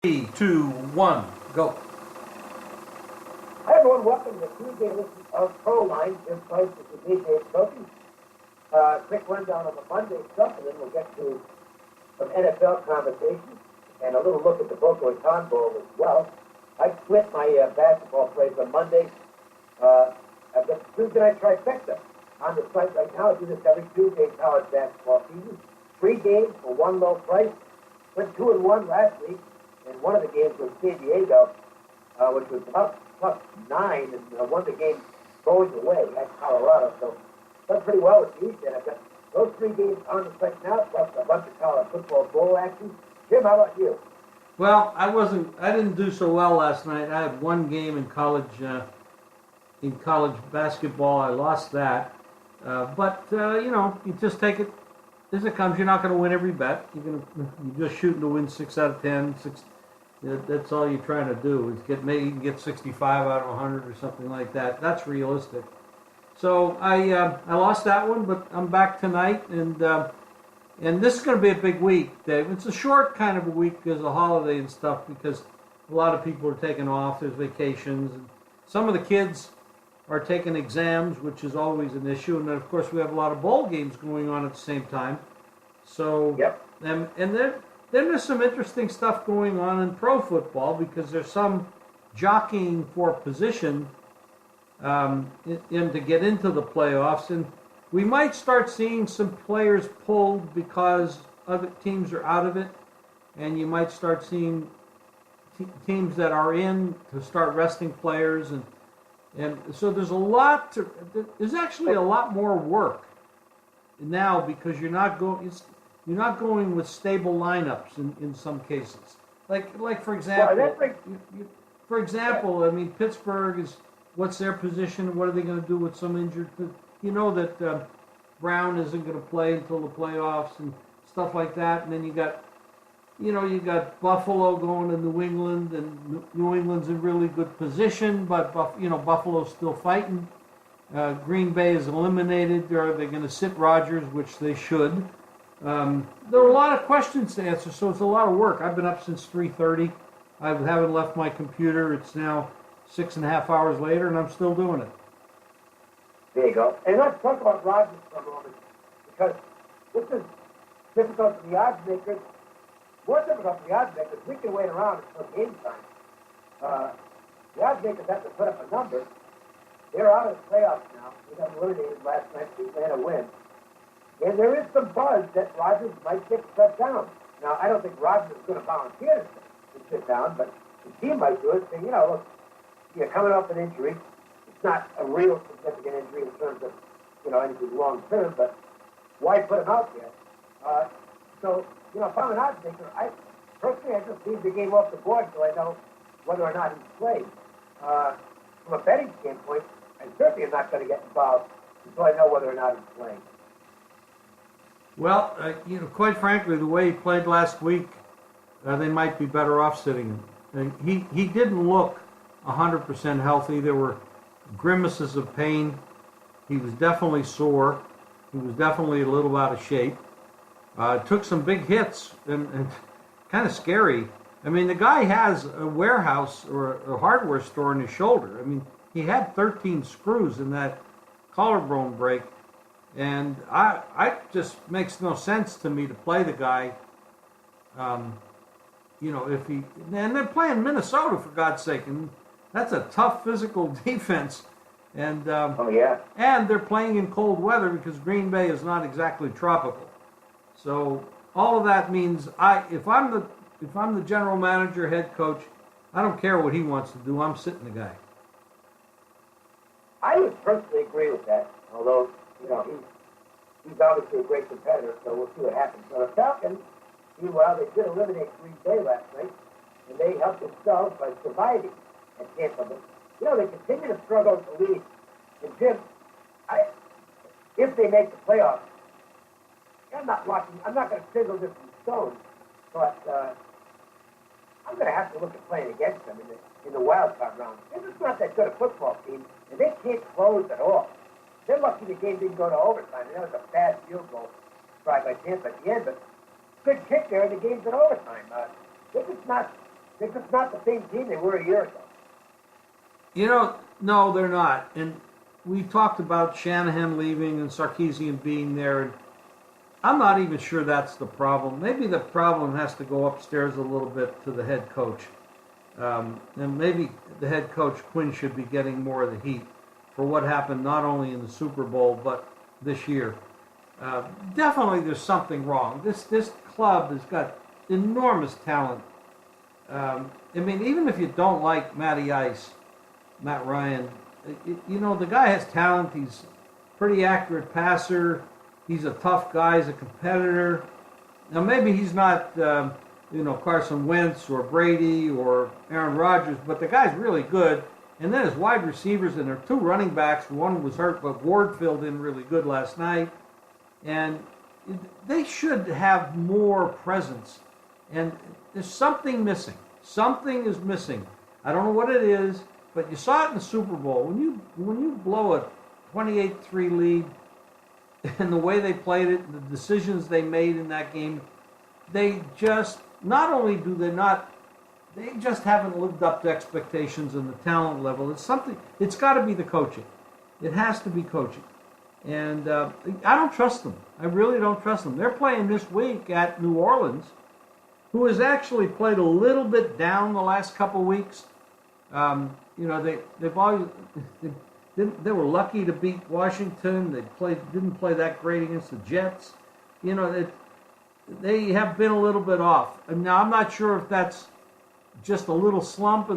3, 2, 1, go. Hi everyone, welcome to the Tuesday edition of Pro Line. Jim Price with the DaveJIm121917. Quick rundown of the Monday stuff, and then we'll get to some NFL conversation and a little look at the Boca Raton Bowl as well. I split my basketball plays on Monday. I've got the Tuesday night trifecta on the site right now. I do this every Tuesday in college basketball season. 3 games for one low price. Went 2-1 last week. And one of the games was San Diego, which was about +9, and won the game going away at Colorado. So done pretty well with these. And I've got those 3 games on the site now, plus a bunch of college football bowl action. Jim, how about you? Well, I didn't do so well last night. I had one game in college basketball. I lost that. But you just take it as it comes. You're not going to win every bet. You're just shooting to win 6 out of 10. That's all you're trying to do is maybe you can get 65 out of 100 or something like that. That's realistic. So I lost that one, but I'm back tonight, and this is going to be a big week, Dave. It's a short kind of a week because of the holiday and stuff, because a lot of people are taking off. There's vacations, and some of the kids are taking exams, which is always an issue. And then, of course, we have a lot of bowl games going on at the same time. So, yep. And then there's some interesting stuff going on in pro football, because there's some jockeying for position to get into the playoffs. And we might start seeing some players pulled because other teams are out of it. And you might start seeing teams that are in to start resting players. And so there's actually a lot more work now, because you're not going with stable lineups in some cases. Like for example, I mean, Pittsburgh what's their position? What are they going to do with some injured? You know that Brown isn't going to play until the playoffs and stuff like that. And then you got Buffalo going to New England, and New England's in really good position, but Buffalo's still fighting. Green Bay is eliminated. Are they going to sit Rodgers, which they should? There are a lot of questions to answer, so it's a lot of work. I've been up since 3:30. I haven't left my computer. It's now 6.5 hours later, and I'm still doing it. There you go. And let's talk about Rodgers for a moment, because this is difficult for the odds makers. More difficult for the odds makers. We can wait around until game time. The odds makers have to put up a number. They're out of the playoffs now. We got eliminated last night. We had a win. And there is some buzz that Rodgers might get shut down. Now, I don't think Rodgers is going to volunteer to sit down, but the team might do it, saying, look, you're coming off an injury. It's not a real significant injury in terms of, anything long-term, but why put him out there? So, if I'm an odds maker, personally, I just leave the game off the board so I know whether or not he's played. From a betting standpoint, I certainly am not going to get involved until I know whether or not he's playing. Well, quite frankly, the way he played last week, they might be better off sitting him. He didn't look 100% healthy. There were grimaces of pain. He was definitely sore. He was definitely a little out of shape. Took some big hits and kind of scary. I mean, the guy has a warehouse or a hardware store in his shoulder. I mean, he had 13 screws in that collarbone break. And I just makes no sense to me to play the guy. If he, and they're playing Minnesota, for God's sake, and that's a tough physical defense. And and they're playing in cold weather, because Green Bay is not exactly tropical. So all of that means if I'm the general manager, head coach, I don't care what he wants to do. I'm sitting the guy. I would personally agree with that, although he's obviously a great competitor, so we'll see what happens. So the Falcons, meanwhile, they did eliminate Green Bay last night, and they helped themselves by surviving at Tampa. But, they continue to struggle with the lead. And Jim, if they make the playoffs, I'm not going to chisel this in stone, but I'm going to have to look at playing against them in the wild card round. They're just not that good a football team, and they can't close at all. They're lucky the game didn't go to overtime. And that was a bad field goal tried by Tampa at the end, but good kick there, and the game's in overtime. They're just not They're just not the same team they were a year ago. You know, no, they're not. And we talked about Shanahan leaving and Sarkisian being there. And I'm not even sure that's the problem. Maybe the problem has to go upstairs a little bit to the head coach. And maybe the head coach, Quinn, should be getting more of the heat for what happened not only in the Super Bowl, but this year. Definitely there's something wrong. This club has got enormous talent. I mean, even if you don't like Matty Ice, Matt Ryan, you know, the guy has talent. He's a pretty accurate passer. He's a tough guy. He's a competitor. Now, maybe he's not, Carson Wentz or Brady or Aaron Rodgers, but the guy's really good. And then his wide receivers, and there are two running backs. One was hurt, but Ward filled in really good last night. And they should have more presence. And there's something missing. Something is missing. I don't know what it is, but you saw it in the Super Bowl. When you blow a 28-3 lead, and the way they played it, the decisions they made in that game, they just not only do they not, they just haven't lived up to expectations and the talent level. It's something. It's got to be the coaching. It has to be coaching. And I don't trust them. I really don't trust them. They're playing this week at New Orleans, who has actually played a little bit down the last couple weeks. They've always they were lucky to beat Washington. Didn't play that great against the Jets. You know, they have been a little bit off. And now I'm not sure if that's just a little slump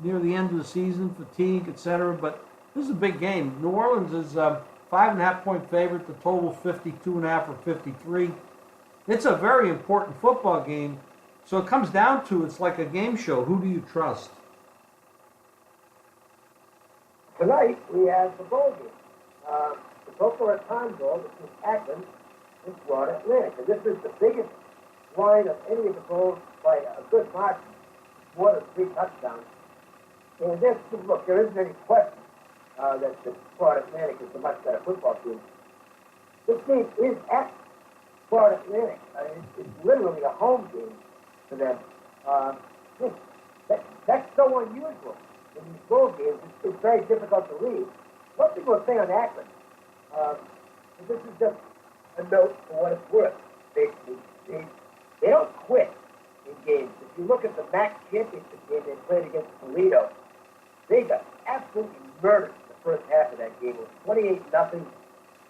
near the end of the season, fatigue, etc. But this is a big game. New Orleans is 5.5-point favorite. The total 52.5 or 53. It's a very important football game. So it comes down to, it's like a game show. Who do you trust? Tonight, we have the bowl game. The Boca Raton Bowl, which is Akron in Florida Atlantic. And this is the biggest line of any of the bowls by a good margin, more than 3 touchdowns. And there isn't any question that the Florida Atlantic is a much better football team. This game is at Florida Atlantic. It's literally a home game for them. That's so unusual. In these bowl games, it's very difficult to read. Most people are saying on Akron, this is just a note for what it's worth, basically. They don't quit in games. If you look at the MAC championship game they played against Toledo, they got absolutely murdered in the first half of that game. It was 28-0.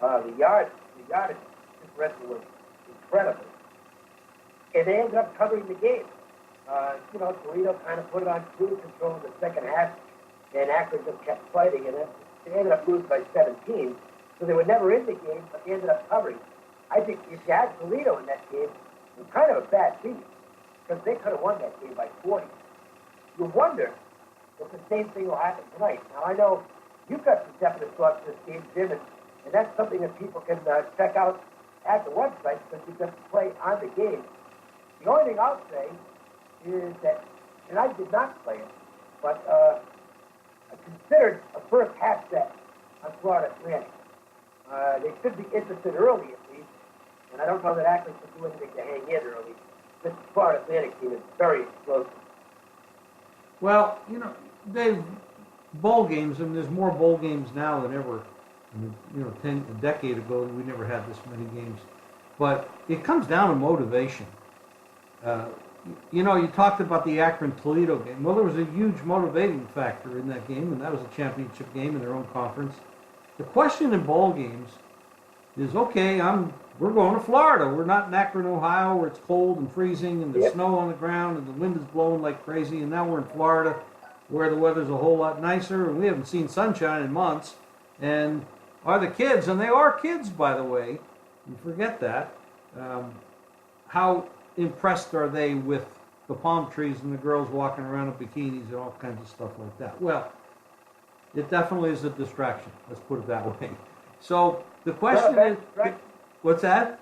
The yardage differential was incredible. And they ended up covering the game. Toledo kind of put it on cruise control in the second half, and Akron just kept fighting, and they ended up losing by 17. So they were never in the game, but they ended up covering. I think if you had Toledo in that game, it was kind of a bad beat, because they could have won that game by 40. You wonder if the same thing will happen tonight. Now, I know you've got some definite thoughts on this game, Jim, and that's something that people can check out at the website, because you can play on the game. The only thing I'll say is that, and I did not play it, but I considered a first half bet on Florida Atlantic. They should be interested early at least, and I don't know that Akron can do anything to hang in early. This Florida Atlantic team is very explosive. Well, Dave, bowl games, and there's more bowl games now than ever. A decade ago, we never had this many games. But it comes down to motivation. You talked about the Akron-Toledo game. Well, there was a huge motivating factor in that game, and that was a championship game in their own conference. The question in bowl games is, okay, we're going to Florida. We're not in Akron, Ohio, where it's cold and freezing and there's snow on the ground and the wind is blowing like crazy. And now we're in Florida, where the weather's a whole lot nicer, and we haven't seen sunshine in months. And are the kids, and they are kids, by the way, you forget that, how impressed are they with the palm trees and the girls walking around in bikinis and all kinds of stuff like that? Well, it definitely is a distraction. Let's put it that way. So the question is, what's that?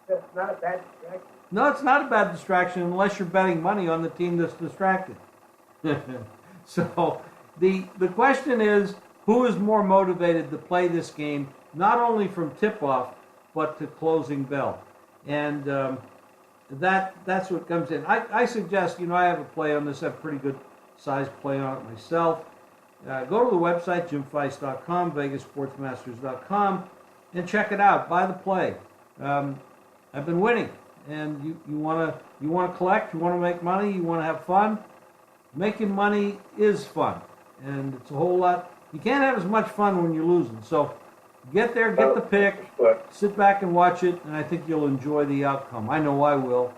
It's not a bad distraction. No, it's not a bad distraction unless you're betting money on the team that's distracted. So the question is, who is more motivated to play this game, not only from tip-off, but to closing bell? And that's what comes in. I suggest, I have a play on this. I have a pretty good size play on it myself. Go to the website, jimfeist.com, vegasportsmasters.com, and check it out. Buy the play. I've been winning, and you want to collect, you want to make money, you want to have fun. Making money is fun, and it's a whole lot. You can't have as much fun when you're losing. So get there, get the pick, sit back and watch it, and I think you'll enjoy the outcome. I know I will.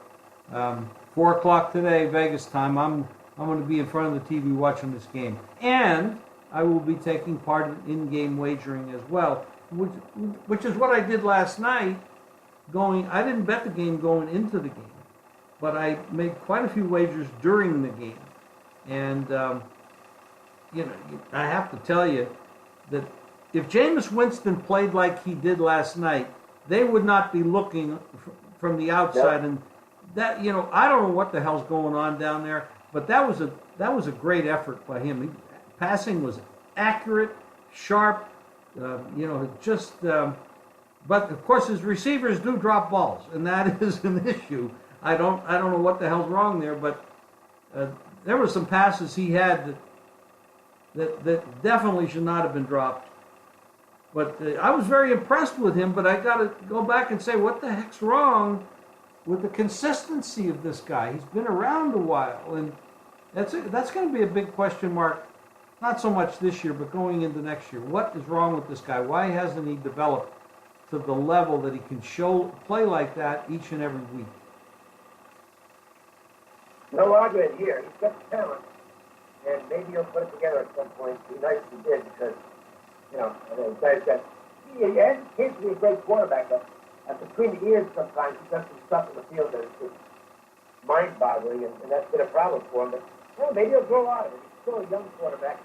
4 o'clock today, Vegas time. I'm going to be in front of the TV watching this game, and I will be taking part in in-game wagering as well, which is what I did last night. I didn't bet the game going into the game, but I made quite a few wagers during the game, and I have to tell you that if Jameis Winston played like he did last night, they would not be looking from the outside. And that, I don't know what the hell's going on down there, but that was a great effort by him. Passing was accurate, sharp, but of course his receivers do drop balls, and that is an issue. I don't know what the hell's wrong there, but there were some passes he had that definitely should not have been dropped. But I was very impressed with him, but I got to go back and say, what the heck's wrong with the consistency of this guy? He's been around a while, and that's going to be a big question mark, not so much this year, but going into next year. What is wrong with this guy? Why hasn't he developed to the level that he can play like that each and every week? No argument here. He's got the talent, and maybe he'll put it together at some point. It'd be nice if he did, because, he seems to be a great quarterback, but between the ears sometimes he does some stuff in the field that is just mind-boggling, and that's been a problem for him. But maybe he'll grow out of it. He's still a young quarterback.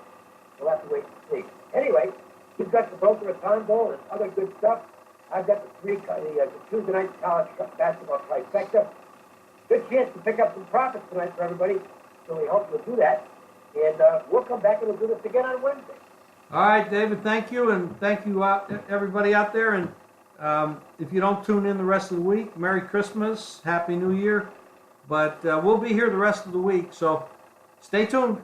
We'll have to wait and see. Anyway, he's got the Boca Raton Bowl and other good stuff. I've got the Tuesday night college basketball trifecta. Good chance to pick up some profits tonight for everybody, so we hope you'll do that. And we'll come back and we'll do this again on Wednesday. All right, David, thank you, and thank you everybody out there. And if you don't tune in the rest of the week, Merry Christmas, Happy New Year. But we'll be here the rest of the week, so stay tuned.